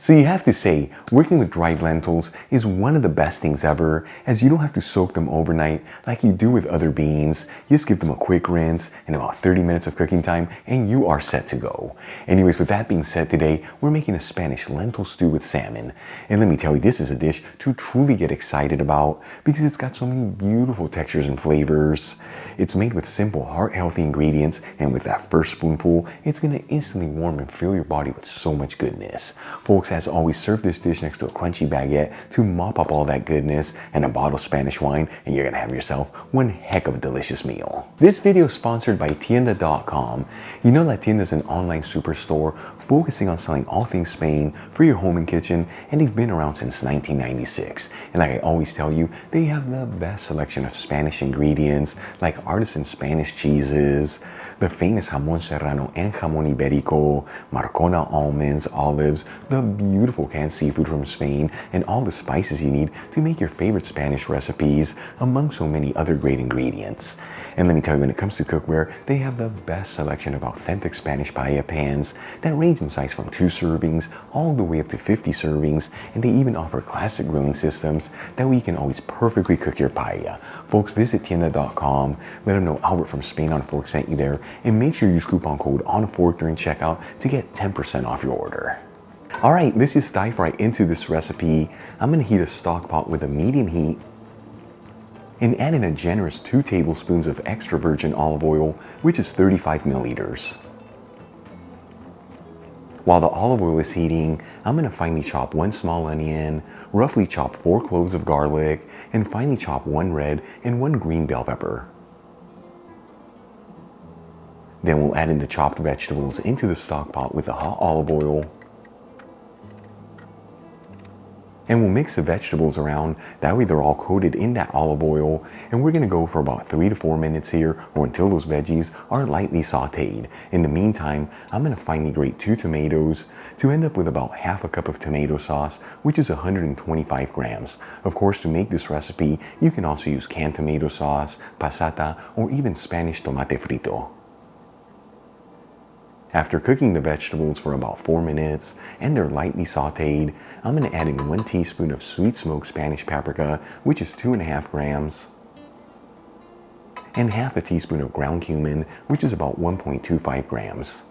So you have to say, working with dried lentils is one of the best things ever, as you don't have to soak them overnight like you do with other beans. You just give them a quick rinse and about 30 minutes of cooking time and you are set to go. Anyways, with that being said, today we're making a Spanish lentil stew with salmon. And let me tell you, this is a dish to truly get excited about because it's got so many beautiful textures and flavors. It's made with simple, heart-healthy ingredients, and with that first spoonful, it's gonna instantly warm and fill your body with so much goodness. Folks, as always, serve this dish next to a crunchy baguette to mop up all that goodness and a bottle of Spanish wine, and you're gonna have yourself one heck of a delicious meal. This video is sponsored by Tienda.com. You know that Tienda is an online superstore focusing on selling all things Spain for your home and kitchen, and they've been around since 1996. And like I always tell you, they have the best selection of Spanish ingredients like artisan Spanish cheeses, the famous jamón serrano and jamón ibérico, Marcona almonds, olives, the beautiful canned seafood from Spain, and all the spices you need to make your favorite Spanish recipes, among so many other great ingredients. And let me tell you, when it comes to cookware, they have the best selection of authentic Spanish paella pans that range in size from 2 servings all the way up to 50 servings, and they even offer classic grilling systems that way you can always perfectly cook your paella. Folks, visit Tienda.com, let them know Albert from Spain on Fork sent you there, and make sure you use coupon code ONFORK during checkout to get 10% off your order. Alright, let's just dive right into this recipe. I'm going to heat a stock pot with a medium heat and add in a generous 2 tablespoons of extra virgin olive oil, which is 35 milliliters. While the olive oil is heating, I'm going to finely chop 1 small onion, roughly chop 4 cloves of garlic, and finely chop 1 red and 1 green bell pepper. Then we'll add in the chopped vegetables into the stock pot with the hot olive oil. And we'll mix the vegetables around, that way they're all coated in that olive oil, and we're gonna go for about 3 to 4 minutes here, or until those veggies are lightly sauteed. In the meantime, I'm gonna finely grate 2 tomatoes to end up with about half a cup of tomato sauce, which is 125 grams. Of course, to make this recipe, you can also use canned tomato sauce, passata, or even Spanish tomate frito. After cooking the vegetables for about 4 minutes and they're lightly sauteed, I'm going to add in 1 teaspoon of sweet smoked Spanish paprika, which is 2.5 grams, and half a teaspoon of ground cumin, which is about 1.25 grams.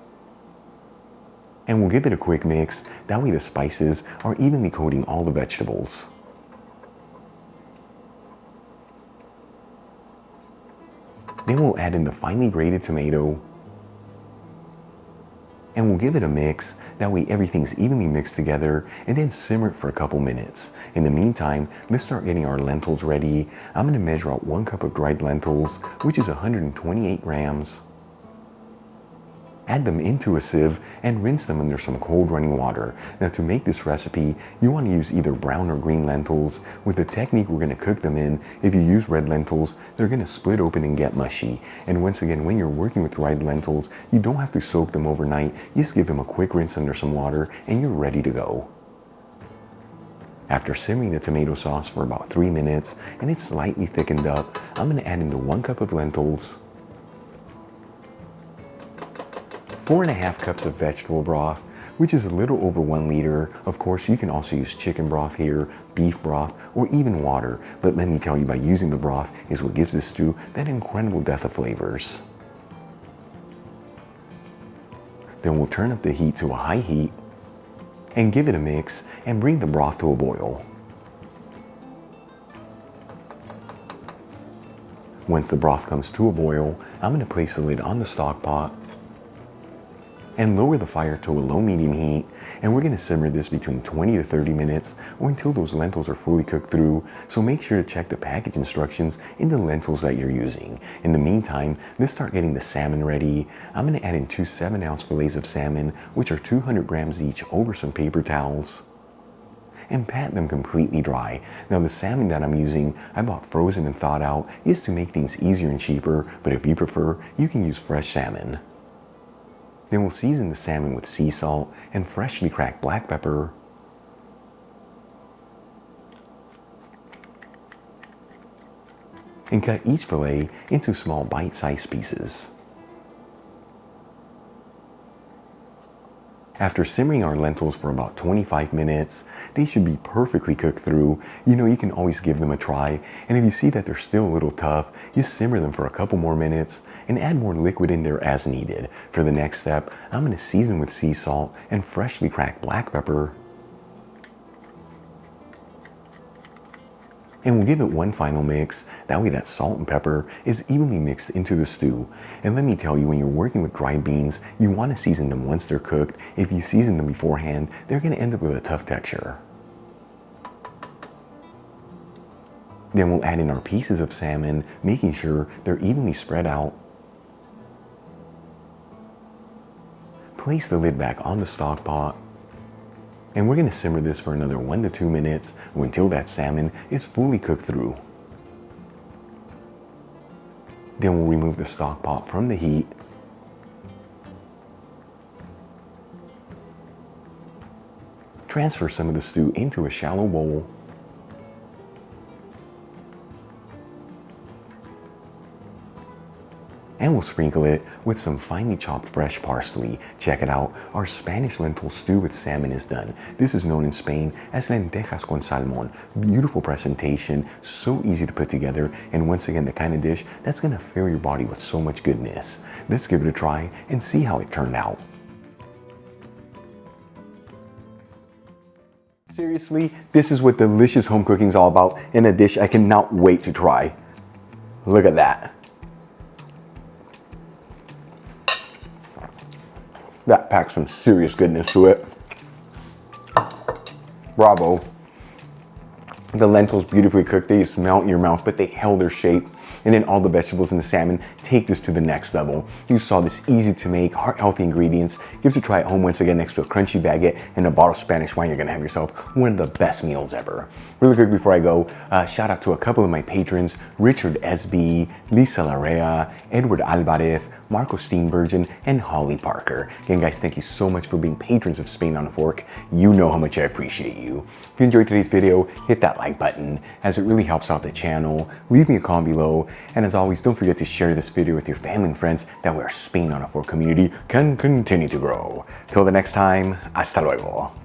And we'll give it a quick mix, that way the spices are evenly coating all the vegetables. Then we'll add in the finely grated tomato, and we'll give it a mix, that way everything's evenly mixed together, and then simmer it for a couple minutes. In the meantime, let's start getting our lentils ready. I'm going to measure out 1 cup of dried lentils, which is 128 grams. Add them into a sieve and rinse them under some cold running water. Now to make this recipe, you want to use either brown or green lentils. With the technique we're going to cook them in, if you use red lentils, they're going to split open and get mushy. And once again, when you're working with dried lentils, you don't have to soak them overnight. You just give them a quick rinse under some water and you're ready to go. After simmering the tomato sauce for about 3 minutes and it's slightly thickened up, I'm going to add in the 1 cup of lentils, 4.5 cups of vegetable broth, which is a little over 1 liter. Of course, you can also use chicken broth here, beef broth, or even water. But let me tell you, by using the broth is what gives this stew that incredible depth of flavors. Then we'll turn up the heat to a high heat and give it a mix and bring the broth to a boil. Once the broth comes to a boil, I'm going to place the lid on the stock pot and lower the fire to a low-medium heat, and we're going to simmer this between 20 to 30 minutes or until those lentils are fully cooked through, so make sure to check the package instructions in the lentils that you're using. In the meantime, let's start getting the salmon ready. I'm going to add in 2 7-ounce fillets of salmon, which are 200 grams each, over some paper towels, and pat them completely dry. Now the salmon that I'm using, I bought frozen and thawed out, is to make things easier and cheaper, but if you prefer, you can use fresh salmon. Then we'll season the salmon with sea salt and freshly cracked black pepper, and cut each fillet into small bite-sized pieces. After simmering our lentils for about 25 minutes, they should be perfectly cooked through. You know, you can always give them a try, and if you see that they're still a little tough, you simmer them for a couple more minutes and add more liquid in there as needed. For the next step, I'm going to season with sea salt and freshly cracked black pepper. And we'll give it one final mix. That way that salt and pepper is evenly mixed into the stew. And let me tell you, when you're working with dried beans, you want to season them once they're cooked. If you season them beforehand, they're going to end up with a tough texture. Then we'll add in our pieces of salmon, making sure they're evenly spread out. Place the lid back on the stock pot. And we're going to simmer this for another 1 to 2 minutes until that salmon is fully cooked through. Then we'll remove the stock pot from the heat. Transfer some of the stew into a shallow bowl. And we'll sprinkle it with some finely chopped fresh parsley. Check it out, our Spanish lentil stew with salmon is done. This is known in Spain as Lentejas con Salmon. Beautiful presentation, so easy to put together, and once again the kind of dish that's gonna fill your body with so much goodness. Let's give it a try and see how it turned out. Seriously, this is what delicious home cooking is all about, in a dish I cannot wait to try. Look at that. That packs some serious goodness to it. Bravo. The lentils beautifully cooked, they just melt in your mouth, but they held their shape. And then all the vegetables and the salmon take this to the next level. You saw this easy to make, heart-healthy ingredients. Give it a try at home once again next to a crunchy baguette and a bottle of Spanish wine. You're gonna have yourself one of the best meals ever. Really quick before I go, shout out to a couple of my patrons, Richard SB, Lisa Larea, Edward Alvarez, Marco Steenbergen, and Holly Parker. Again, guys, thank you so much for being patrons of Spain on a Fork. You know how much I appreciate you. If you enjoyed today's video, hit that like button, as it really helps out the channel. Leave me a comment below, and as always, don't forget to share this video with your family and friends. That way our Spain on a Fork community can continue to grow. Till the next time, hasta luego.